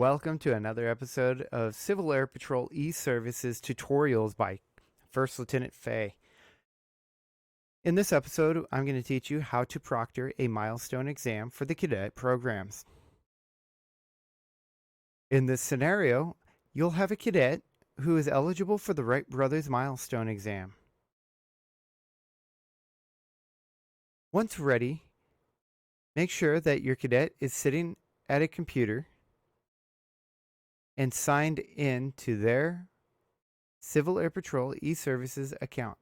Welcome to another episode of Civil Air Patrol eServices tutorials by First Lieutenant Fay. In this episode, I'm going to teach you how to proctor a milestone exam for the cadet programs. In this scenario, you'll have a cadet who is eligible for the Wright Brothers milestone exam. Once ready, make sure that your cadet is sitting at a computer and signed in to their Civil Air Patrol eServices account.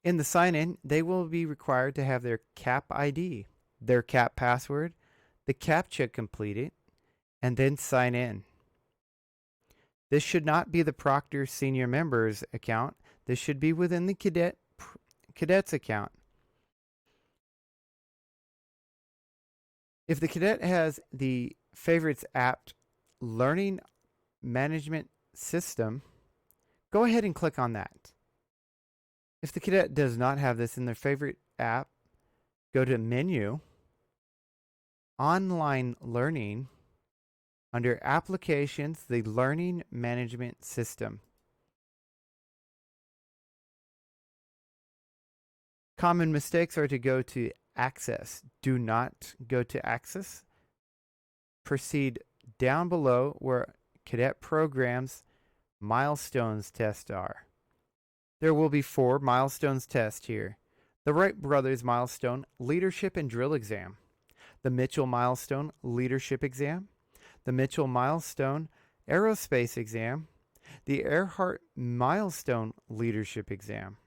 In the sign-in, they will be required to have their CAP ID, their CAP password, the CAPTCHA completed, and then sign in. This should not be the Proctor Senior Members account. This should be within the Cadet's account. If the cadet has the Favorites app Learning Management System, go ahead and click on that. If the cadet does not have this in their favorite app, go to Menu, Online Learning, under Applications, the Learning Management System. Common mistakes are to go to Access. Do not go to Access. Proceed down below where Cadet Programs Milestones Test are. There will be 4 milestones test here. The Wright Brothers Milestone Leadership and Drill Exam, the Mitchell Milestone Leadership Exam, the Mitchell Milestone Aerospace Exam, the Earhart Milestone Leadership Exam.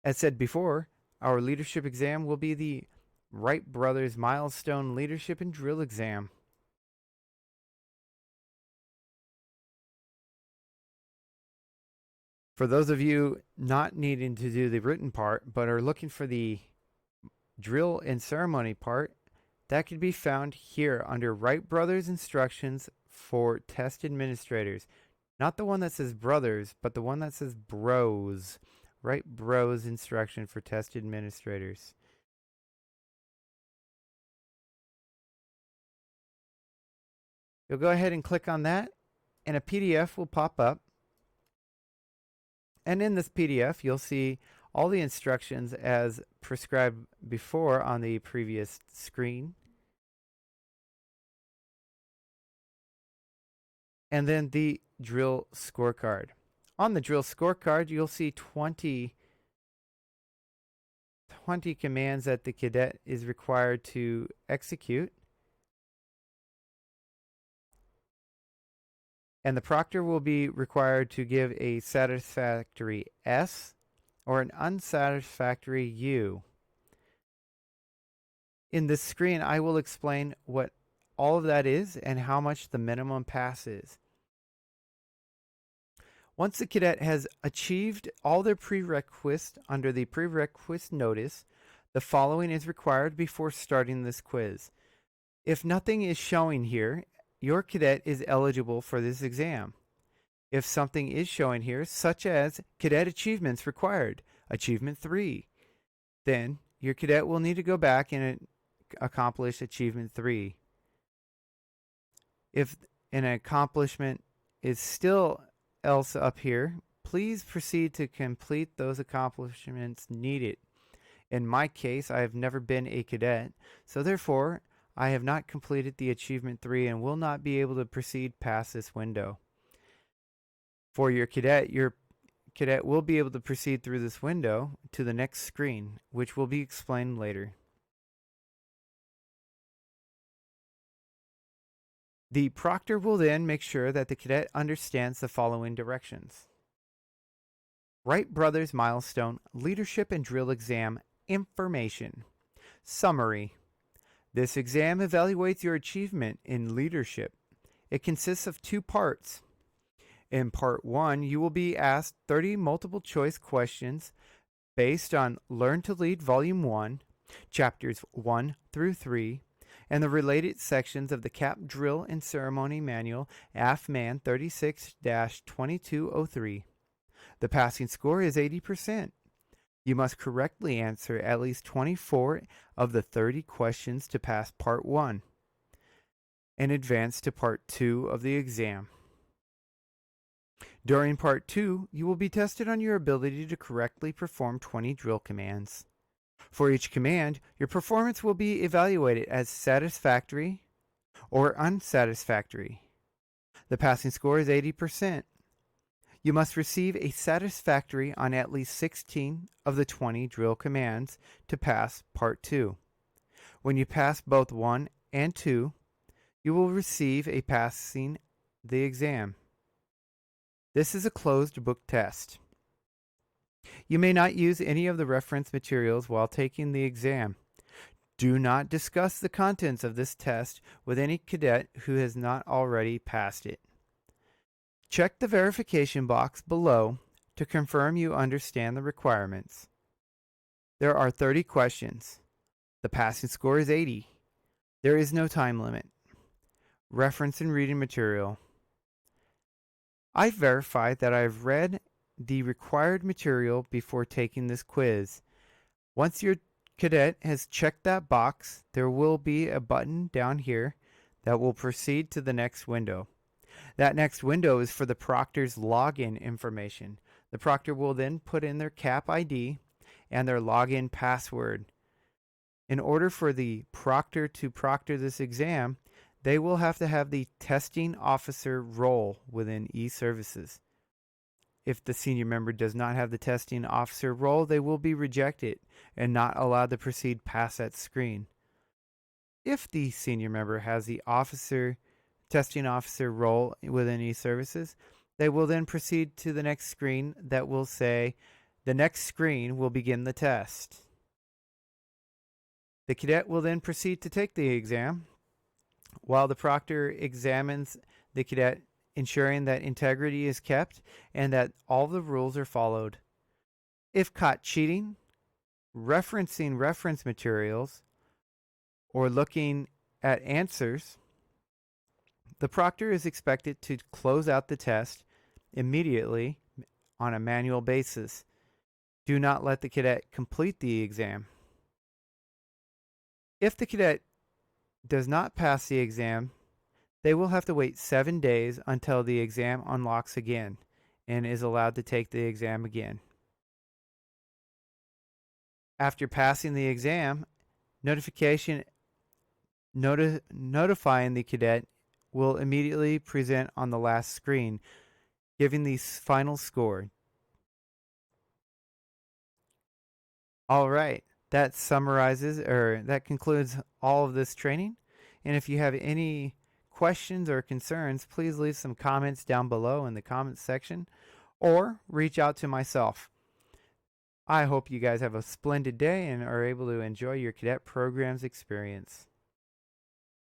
As said before, our leadership exam will be the Wright Brothers Milestone Leadership and Drill Exam. For those of you not needing to do the written part, but are looking for the drill and ceremony part, that can be found here under Wright Brothers Instructions for Test Administrators. Not the one that says Brothers, but the one that says Bros. Wright Bros Instruction for Test Administrators. You'll go ahead and click on that, and a PDF will pop up. And in this PDF, you'll see all the instructions as prescribed before on the previous screen. And then the drill scorecard. On the drill scorecard, you'll see 20 commands that the cadet is required to execute. And the proctor will be required to give a satisfactory S or an unsatisfactory U. In this screen, I will explain what all of that is and how much the minimum pass is. Once the cadet has achieved all their prerequisites under the prerequisite notice, the following is required before starting this quiz. If nothing is showing here, your cadet is eligible for this exam. If something is showing here, such as cadet achievements required, achievement 3, then your cadet will need to go back and accomplish achievement 3. If an accomplishment is still else up here, please proceed to complete those accomplishments needed. In my case, I have never been a cadet, so therefore I have not completed the achievement 3 and will not be able to proceed past this window. For your cadet will be able to proceed through this window to the next screen, which will be explained later. The proctor will then make sure that the cadet understands the following directions. Wright Brothers Milestone Leadership and Drill Exam Information. Summary. This exam evaluates your achievement in leadership. It consists of 2 parts. In part 1, you will be asked 30 multiple choice questions based on Learn to Lead Volume 1, Chapters 1 through 3, and the related sections of the CAP Drill and Ceremony Manual, AFMAN 36-2203. The passing score is 80%. You must correctly answer at least 24 of the 30 questions to pass Part 1. and advance to Part 2 of the exam. During Part 2, you will be tested on your ability to correctly perform 20 drill commands. For each command, your performance will be evaluated as satisfactory or unsatisfactory. The passing score is 80%. You must receive a satisfactory on at least 16 of the 20 drill commands to pass Part 2. When you pass both 1 and 2, you will receive a passing the exam. This is a closed book test. You may not use any of the reference materials while taking the exam. Do not discuss the contents of this test with any cadet who has not already passed it. Check the verification box below to confirm you understand the requirements. There are 30 questions. The passing score is 80. There is no time limit. Reference and reading material. I've verified that I've read the required material before taking this quiz. Once your cadet has checked that box, there will be a button down here that will proceed to the next window. That next window is for the proctor's login information. The proctor will then put in their CAP ID and their login password. In order for the proctor to proctor this exam, they will have to have the testing officer role within eServices. If the senior member does not have the testing officer role, they will be rejected and not allowed to proceed past that screen. If the senior member has the testing officer role within eServices, they will then proceed to the next screen that will say, the next screen will begin the test. The cadet will then proceed to take the exam while the proctor examines the cadet, ensuring that integrity is kept and that all the rules are followed. If caught cheating, referencing reference materials, or looking at answers, the proctor is expected to close out the test immediately on a manual basis. Do not let the cadet complete the exam. If the cadet does not pass the exam, they will have to wait 7 days until the exam unlocks again and is allowed to take the exam again. After passing the exam, notifying the cadet will immediately present on the last screen, giving the final score. All right, that concludes all of this training. And if you have any questions or concerns, please leave some comments down below in the comments section or reach out to myself. I hope you guys have a splendid day and are able to enjoy your cadet program's experience.